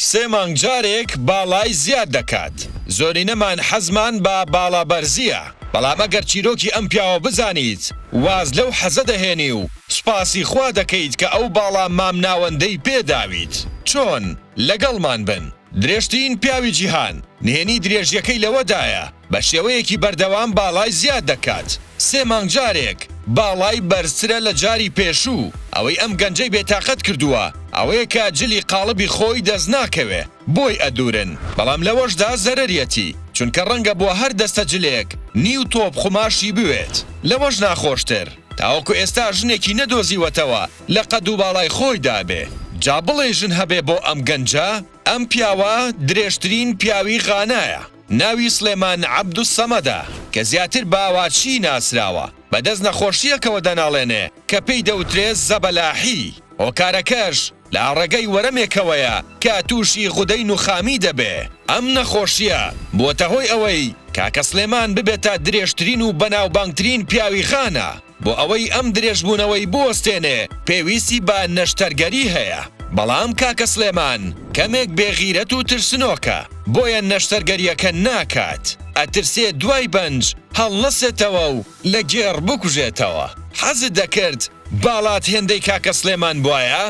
سێ مانگ جارێک باڵای زیاد دەکات. زۆرینەمان حەزمان بە باڵا بەرزیە. بەڵام ئەگەر چیرۆکی ئەم پیاوە بزانیت واز لەو حەزە دەهێنی و سوپاسی خوا دەکەیت کە ئەو باڵا مام ناوەندەی پێداویت. چۆن لەگەڵمان بن. درێژترین پیاوی جیهان نهێنی درێژیەکەی لەوەدایە بە شێوەیەکی بەردەوام باڵای زیاد دەکات. سێ مانگ جارێک باڵای بەرزترە لە جاری پێشوو. ئەوەی ئەم گەنجەی بێتاقەت کردووە ئەوەیە کە جلی قاڵبی خۆی دەست ناکەوێ بۆی ئەدورن. بەڵام لەوەشدا زەرەریەتی چونکە ڕەنگە بۆ هەر دەستە جلێک نیو تۆپ خماشی بوێت. لەوەش ناخۆشتر تاوەکو ئێستا ژنێکی نەدۆزیوەتەوە لە قەد و باڵای خۆی دابێ. جا بڵێ ژن هەبێ بۆ ئەم گەنجە. ئەم پیاوە درێژترین پیاوی غانایە. ناوی سلێمان عەبدوسەمەدە کە زیاتر باواچی ناسراوە. بەدەست نەخۆشیەکەوە دەناڵێنێ کە پێی دەوترێت زەبەلاحی. هۆکارەکەش لە ڕێگەی وەرەمێکەوەیە کە تووشی غودەی نوخامی دەبێ. ئەم نەخۆشیە بۆتە هۆی ئەوەی کاکە سلێمان ببێتە درێژترین و بەناوبانگترین پیاوی غانە. بۆ ئەوەی ئەم درێژبوونەوەی بوەستێنێ پێویستی بە نەشتەرگەری هەیە. بەڵام کاکە سلێمان کەمێک بێغیرەت و ترسنۆکە بۆیە نەشتەرگەریەکە ناکات. ئەترسێ دوای بەنج هەڵنەسێتەوە و لە گێڕ بکوژێتەوە. حەزت دەکرد باڵات هێندەی کاکە سلێمان بواە؟